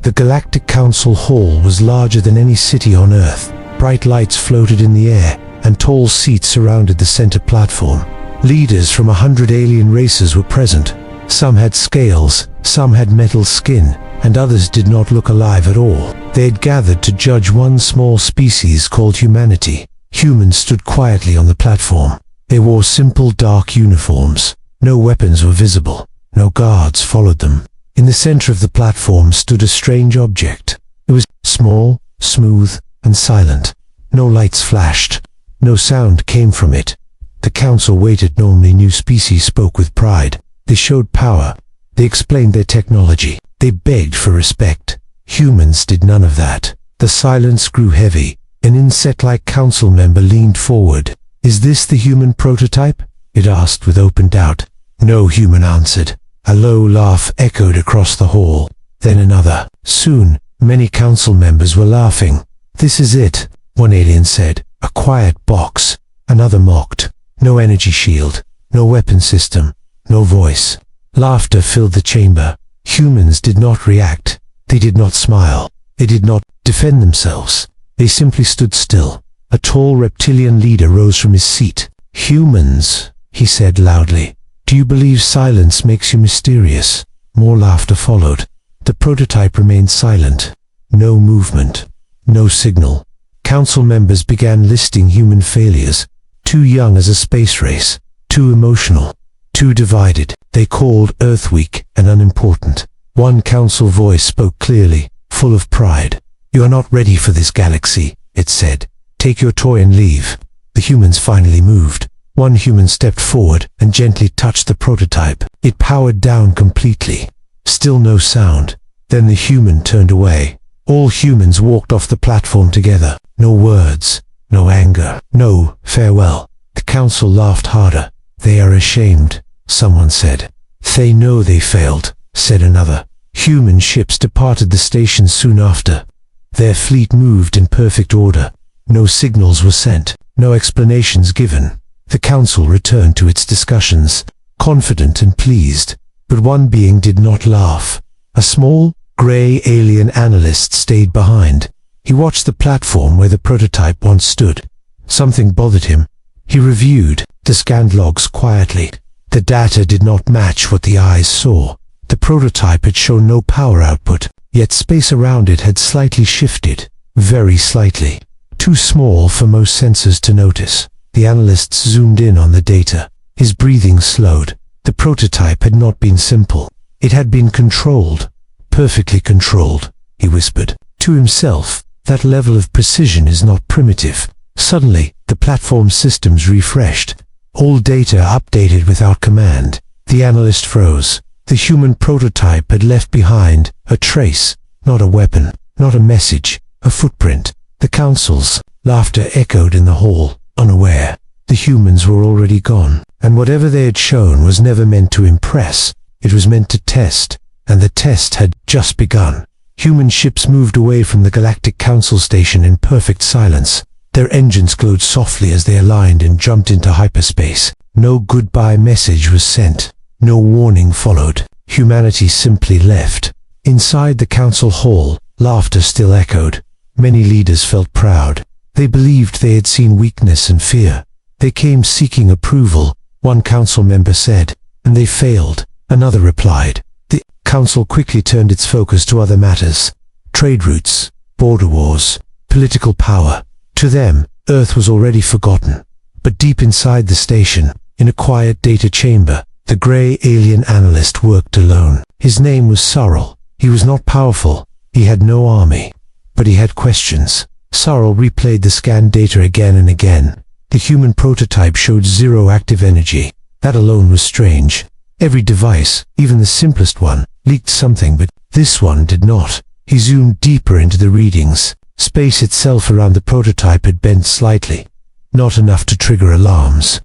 The Galactic Council hall was larger than any city on Earth. Bright lights floated in the air, and tall seats surrounded the center platform. Leaders from 100 alien races were present. Some had scales, some had metal skin, and others did not look alive at all. They had gathered to judge one small species called humanity. Humans stood quietly on the platform. They wore simple dark uniforms. No weapons were visible. No guards followed them. In the center of the platform stood a strange object. It was small, smooth, and silent. No lights flashed. No sound came from it. The council waited. Normally new species spoke with pride. They showed power. They explained their technology. They begged for respect. Humans did none of that. The silence grew heavy. An insect-like council member leaned forward. "Is this the human prototype?" it asked with open doubt. No human answered. A low laugh echoed across the hall. Then another. Soon, many council members were laughing. "This is it," one alien said. "A quiet box." Another mocked. No energy shield. No weapon system. No voice. Laughter filled the chamber. Humans did not react. They did not smile. They did not defend themselves. They simply stood still. A tall reptilian leader rose from his seat. "Humans," he said loudly, "do you believe silence makes you mysterious?" More laughter followed. The prototype remained silent. No movement. No signal. Council members began listing human failures. Too young as a space race. Too emotional. Too divided. They called Earth weak and unimportant. One council voice spoke clearly, full of pride. "You are not ready for this galaxy," it said. "Take your toy and leave." The humans finally moved. One human stepped forward and gently touched the prototype. It powered down completely. Still no sound. Then the human turned away. All humans walked off the platform together. No words. No anger. No farewell. The council laughed harder. "They are ashamed," someone said. "They know they failed," said another. Human ships departed the station soon after. Their fleet moved in perfect order. No signals were sent. No explanations given. The council returned to its discussions, confident and pleased. But one being did not laugh. A small, gray alien analyst stayed behind. He watched the platform where the prototype once stood. Something bothered him. He reviewed the scanned logs quietly. The data did not match what the eyes saw. The prototype had shown no power output, yet space around it had slightly shifted. Very slightly. Too small for most sensors to notice. The analyst zoomed in on the data. His breathing slowed. The prototype had not been simple. It had been controlled. Perfectly controlled, he whispered. To himself, that level of precision is not primitive. Suddenly, the platform systems refreshed. All data updated without command. The analyst froze. The human prototype had left behind a trace, not a weapon, not a message, a footprint. The council's laughter echoed in the hall, unaware. The humans were already gone, and whatever they had shown was never meant to impress. It was meant to test, and the test had just begun. Human ships moved away from the Galactic Council station in perfect silence. Their engines glowed softly as they aligned and jumped into hyperspace. No goodbye message was sent. No warning followed. Humanity simply left. Inside the council hall, laughter still echoed. Many leaders felt proud. They believed they had seen weakness and fear. They came seeking approval, one council member said, and they failed, another replied. The council quickly turned its focus to other matters. Trade routes, border wars, political power. To them, Earth was already forgotten. But deep inside the station, in a quiet data chamber, the gray alien analyst worked alone. His name was Sorrel. He was not powerful. He had no army. But he had questions. Sorrel replayed the scanned data again and again. The human prototype showed zero active energy. That alone was strange. Every device, even the simplest one, leaked something, but this one did not. He zoomed deeper into the readings. Space itself around the prototype had bent slightly. Not enough to trigger alarms.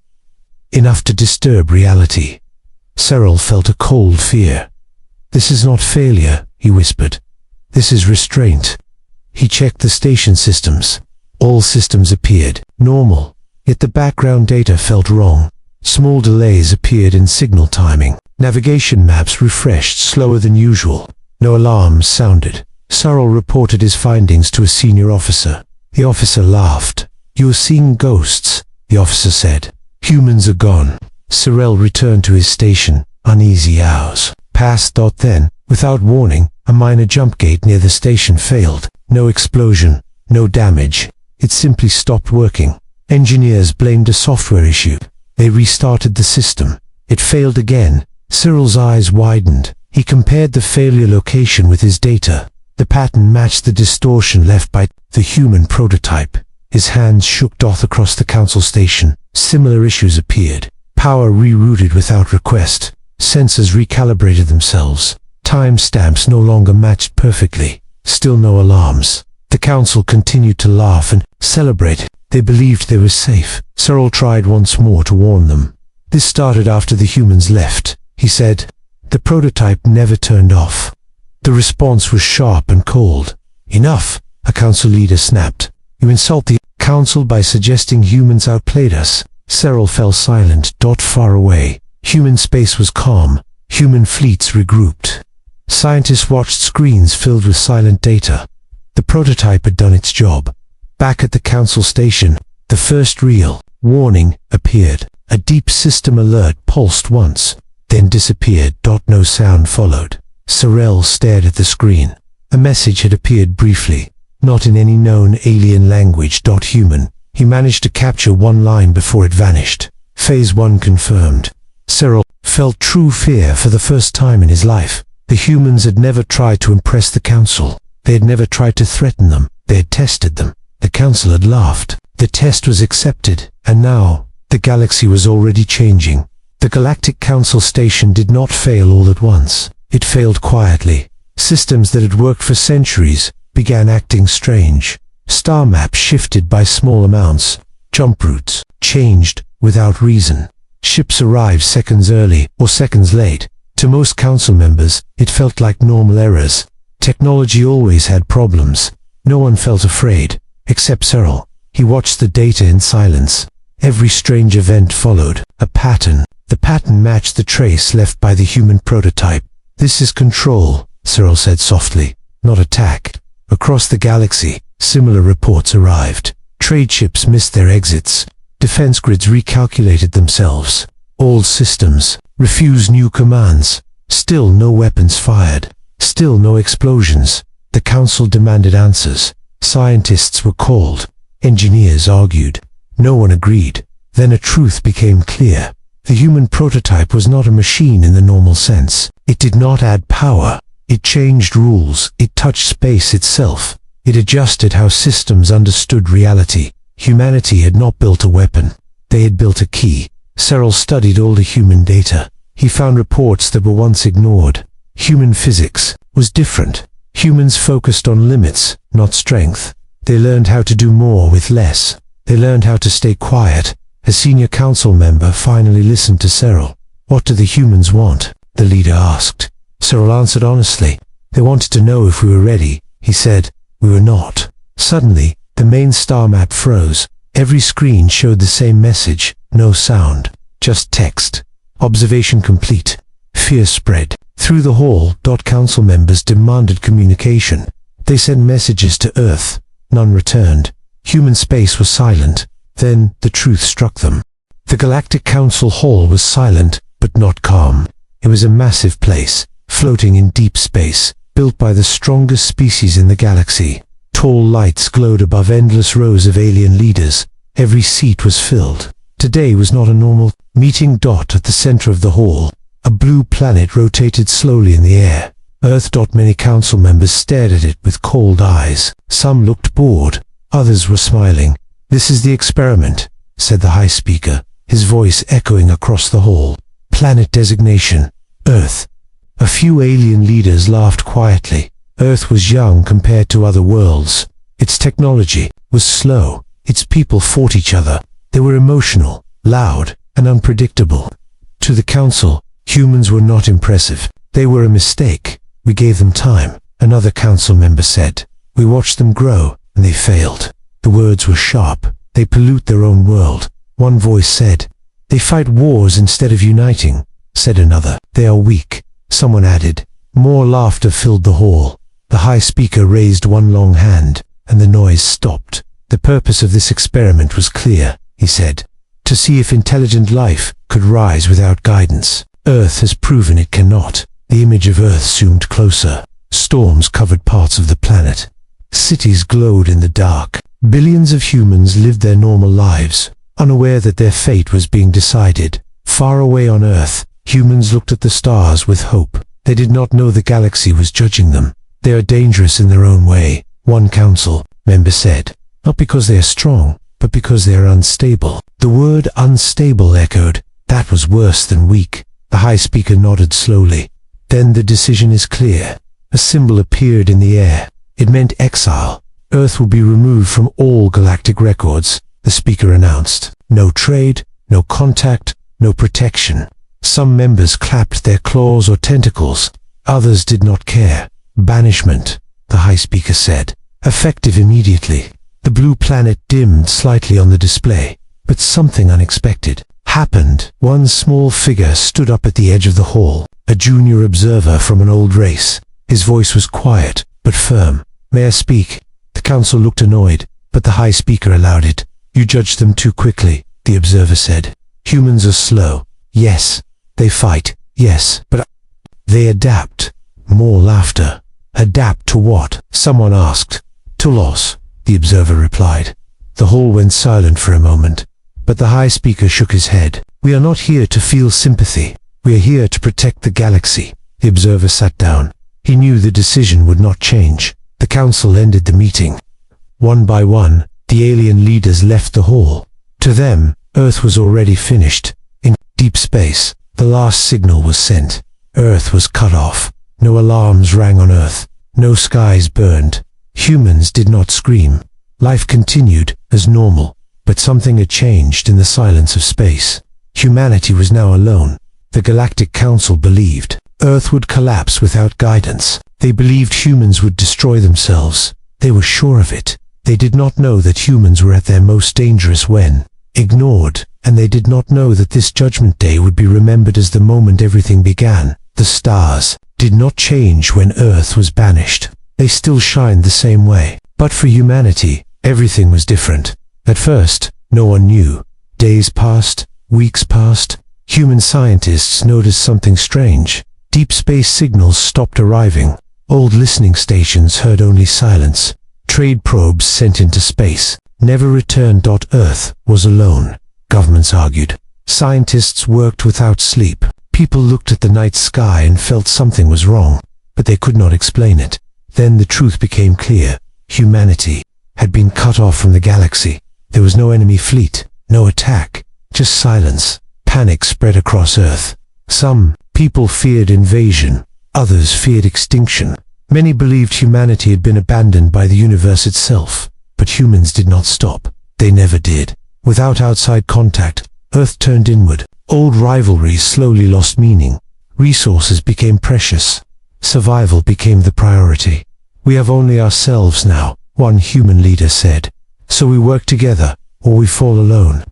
Enough to disturb reality. Sorrel felt a cold fear. "This is not failure," he whispered. "This is restraint." He checked the station systems. All systems appeared normal, yet the background data felt wrong. Small delays appeared in signal timing. Navigation maps refreshed slower than usual. No alarms sounded. Cyril reported his findings to a senior officer. The officer laughed. "You're seeing ghosts," the officer said. "Humans are gone." Cyril returned to his station, uneasy hours passed. Then, without warning, a minor jump gate near the station failed. No explosion, no damage. It simply stopped working. Engineers blamed a software issue. They restarted the system. It failed again. Cyril's eyes widened. He compared the failure location with his data. The pattern matched the distortion left by the human prototype. His hands shook. Across the council station, similar issues appeared. Power rerouted without request. Sensors recalibrated themselves. Timestamps no longer matched perfectly. Still no alarms. The council continued to laugh and celebrate. They believed they were safe. Cyril tried once more to warn them. "This started after the humans left," he said. The prototype never turned off. The response was sharp and cold. "Enough," a council leader snapped. "You insult the council by suggesting humans outplayed us." Cyril fell silent. Far away, human space was calm. Human fleets regrouped. Scientists watched screens filled with silent data. The prototype had done its job. Back at the council station, the first real warning appeared. A deep system alert pulsed once, then disappeared. No sound followed. Cyril stared at the screen. A message had appeared briefly, not in any known alien language. Human. He managed to capture one line before it vanished. Phase 1 confirmed. Cyril felt true fear for the first time in his life. The humans had never tried to impress the council. They had never tried to threaten them. They had tested them. The council had laughed. The test was accepted, and now, the galaxy was already changing. The Galactic Council station did not fail all at once. It failed quietly. Systems that had worked for centuries began acting strange. Star maps shifted by small amounts. Jump routes changed without reason. Ships arrived seconds early or seconds late. To most council members, it felt like normal errors. Technology always had problems. No one felt afraid, except Cyril. He watched the data in silence. Every strange event followed a pattern. The pattern matched the trace left by the human prototype. "This is control," Cyril said softly, "not attack." Across the galaxy, similar reports arrived. Trade ships missed their exits. Defense grids recalculated themselves. Old systems refused new commands. Still no weapons fired. Still no explosions. The council demanded answers. Scientists were called. Engineers argued. No one agreed. Then a truth became clear. The human prototype was not a machine in the normal sense. It did not add power. It changed rules. It touched space itself. It adjusted how systems understood reality. Humanity had not built a weapon. They had built a key. Cyril studied all the human data. He found reports that were once ignored. Human physics was different. Humans focused on limits, not strength. They learned how to do more with less. They learned how to stay quiet. A senior council member finally listened to Cyril. "What do the humans want?" the leader asked. Cyril answered honestly. "They wanted to know if we were ready." He said, "We were not." Suddenly, the main star map froze. Every screen showed the same message. No sound, just text. Observation complete. Fear spread. Through the hall, council members demanded communication. They sent messages to Earth. None returned. Human space was silent. Then the truth struck them. The Galactic Council hall was silent, but not calm. It was a massive place, floating in deep space, built by the strongest species in the galaxy. Tall lights glowed above endless rows of alien leaders. Every seat was filled. Today was not a normal meeting. At the center of the hall, a blue planet rotated slowly in the air. Earth. Many council members stared at it with cold eyes. Some looked bored. Others were smiling. "This is the experiment," said the high speaker, his voice echoing across the hall. "Planet designation, Earth." A few alien leaders laughed quietly. Earth was young compared to other worlds. Its technology was slow. Its people fought each other. They were emotional, loud, and unpredictable. To the council, humans were not impressive. They were a mistake. "We gave them time," another council member said. "We watched them grow, and they failed." The words were sharp. "They pollute their own world," one voice said. "They fight wars instead of uniting," said another. "They are weak," someone added. More laughter filled the hall. The high speaker raised one long hand, and the noise stopped. The purpose of this experiment was clear, he said. To see if intelligent life could rise without guidance. Earth has proven it cannot. The image of Earth zoomed closer. Storms covered parts of the planet. Cities glowed in the dark. Billions of humans lived their normal lives, unaware that their fate was being decided. Far away on Earth, humans looked at the stars with hope. They did not know the galaxy was judging them. They are dangerous in their own way, one council member said. Not because they are strong, but because they are unstable. The word unstable echoed. That was worse than weak. The high speaker nodded slowly. Then the decision is clear. A symbol appeared in the air. It meant exile. Earth will be removed from all galactic records, the speaker announced. No trade, no contact, no protection. Some members clapped their claws or tentacles. Others did not care. Banishment, the high speaker said. Effective immediately. The blue planet dimmed slightly on the display, but something unexpected happened. One small figure stood up at the edge of the hall, a junior observer from an old race. His voice was quiet, but firm. May I speak? The council looked annoyed, but the high speaker allowed it. You judged them too quickly, the observer said. Humans are slow. Yes. They fight. Yes. But they adapt. More laughter. Adapt to what? Someone asked. To loss, the observer replied. The hall went silent for a moment, but the high speaker shook his head. We are not here to feel sympathy. We are here to protect the galaxy. The observer sat down. He knew the decision would not change. The council ended the meeting. One by one, the alien leaders left the hall. To them, Earth was already finished. In deep space, the last signal was sent. Earth was cut off. No alarms rang on Earth. No skies burned. Humans did not scream. Life continued as normal, but something had changed in the silence of space. Humanity was now alone. The Galactic Council believed Earth would collapse without guidance. They believed humans would destroy themselves. They were sure of it. They did not know that humans were at their most dangerous when ignored, and they did not know that this judgment day would be remembered as the moment everything began. The stars did not change when Earth was banished. They still shined the same way. But for humanity, everything was different. At first, no one knew. Days passed, weeks passed. Human scientists noticed something strange. Deep space signals stopped arriving. Old listening stations heard only silence. Trade probes sent into space never returned. Earth was alone, governments argued. Scientists worked without sleep. People looked at the night sky and felt something was wrong, but they could not explain it. Then the truth became clear. Humanity had been cut off from the galaxy. There was no enemy fleet, no attack, just silence. Panic spread across Earth. Some people feared invasion, others feared extinction. Many believed humanity had been abandoned by the universe itself, but humans did not stop. They never did. Without outside contact, Earth turned inward. Old rivalries slowly lost meaning. Resources became precious. Survival became the priority. We have only ourselves now, one human leader said. So we work together, or we fall alone.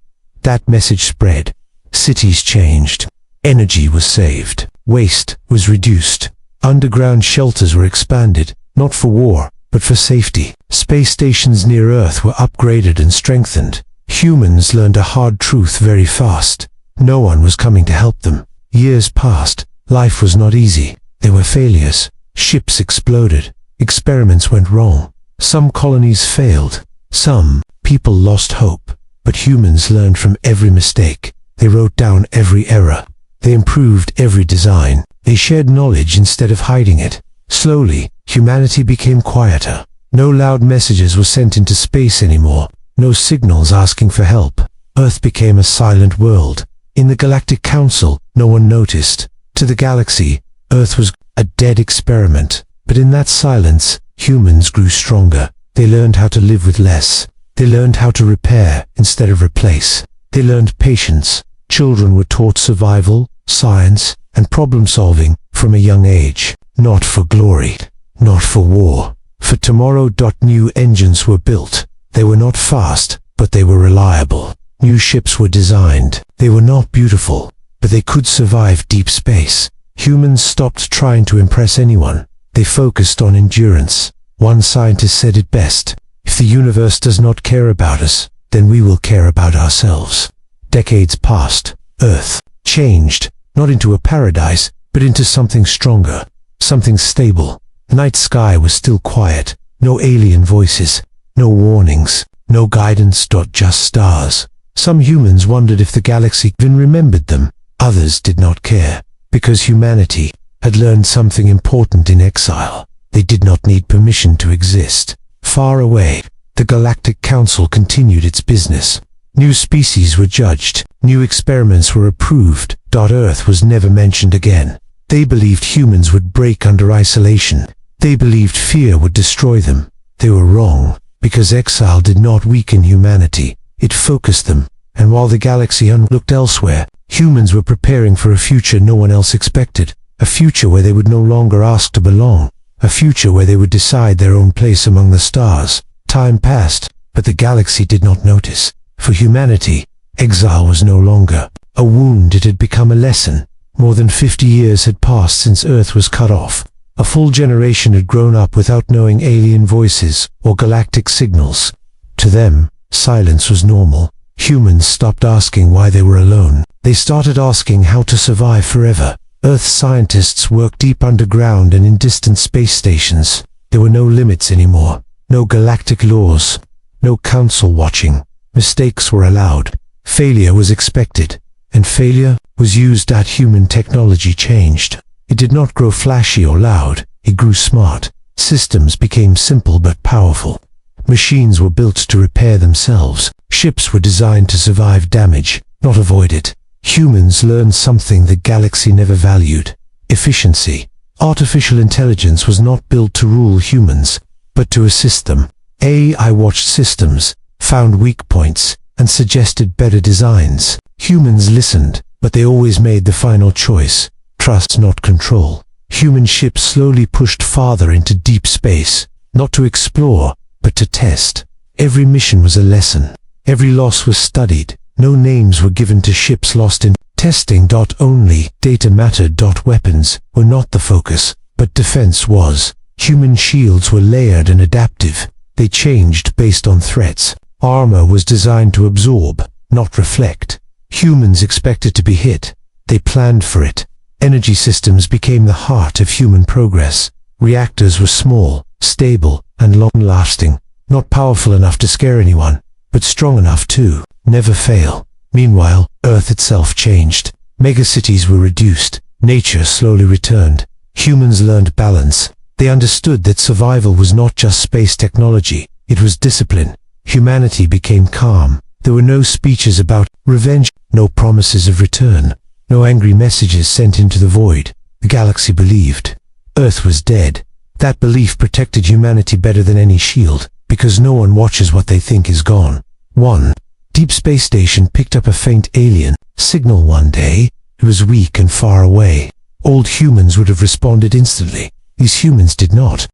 That message spread. Cities changed. Energy was saved. Waste was reduced. Underground shelters were expanded, not for war, but for safety. Space stations near Earth were upgraded and strengthened. Humans learned a hard truth very fast. No one was coming to help them. Years passed. Life was not easy. There were failures. Ships exploded. Experiments went wrong. Some colonies failed. Some people lost hope. But humans learned from every mistake. They wrote down every error. They improved every design. They shared knowledge instead of hiding it. Slowly, humanity became quieter. No loud messages were sent into space anymore. No signals asking for help. Earth became a silent world. In the Galactic Council, no one noticed. To the galaxy, Earth was a dead experiment. But in that silence, humans grew stronger. They learned how to live with less. They learned how to repair instead of replace. They learned patience. Children were taught survival, science, and problem-solving from a young age. Not for glory, not for war. For tomorrow. New engines were built. They were not fast, but they were reliable. New ships were designed. They were not beautiful, but they could survive deep space. Humans stopped trying to impress anyone. They focused on endurance. One scientist said it best: if the universe does not care about us, then we will care about ourselves. Decades passed. Earth changed, not into a paradise, but into something stronger, something stable. Night sky was still quiet. No alien voices, no warnings, no guidance. Just stars. Some humans wondered if the galaxy even remembered them. Others did not care, because humanity had learned something important in exile. They did not need permission to exist. Far away, the Galactic Council continued its business. New species were judged. New experiments were approved. Earth was never mentioned again. They believed humans would break under isolation. They believed fear would destroy them. They were wrong, because exile did not weaken humanity. It focused them. And while the galaxy looked elsewhere, humans were preparing for a future no one else expected. A future where they would no longer ask to belong. A future where they would decide their own place among the stars. Time passed, but the galaxy did not notice. For humanity, exile was no longer a wound, it had become a lesson. More than 50 years had passed since Earth was cut off. A full generation had grown up without knowing alien voices or galactic signals. To them, silence was normal. Humans stopped asking why they were alone. They started asking how to survive forever. Earth scientists worked deep underground and in distant space stations. There were no limits anymore. No galactic laws. No council watching. Mistakes were allowed. Failure was expected. And failure was used. Human technology changed. It did not grow flashy or loud. It grew smart. Systems became simple but powerful. Machines were built to repair themselves. Ships were designed to survive damage, not avoid it. Humans learned something the galaxy never valued: efficiency. Artificial intelligence was not built to rule humans, but to assist them. AI watched systems, found weak points, and suggested better designs. Humans listened, but they always made the final choice: trust, not control. Human ships slowly pushed farther into deep space, not to explore, but to test. Every mission was a lesson. Every loss was studied. No names were given to ships lost in testing. Only data mattered. Weapons were not the focus, but defense was. Human shields were layered and adaptive. They changed based on threats. Armor was designed to absorb, not reflect. Humans expected to be hit. They planned for it. Energy systems became the heart of human progress. Reactors were small, stable, and long-lasting. Not powerful enough to scare anyone, but strong enough to never fail. Meanwhile, Earth itself changed. Megacities were reduced. Nature slowly returned. Humans learned balance. They understood that survival was not just space technology, it was discipline. Humanity became calm. There were no speeches about revenge, no promises of return, no angry messages sent into the void. The galaxy believed Earth was dead. That belief protected humanity better than any shield, because no one watches what they think is gone. One deep space station picked up a faint alien signal one day. It was weak and far away. Old humans would have responded instantly. These humans did not.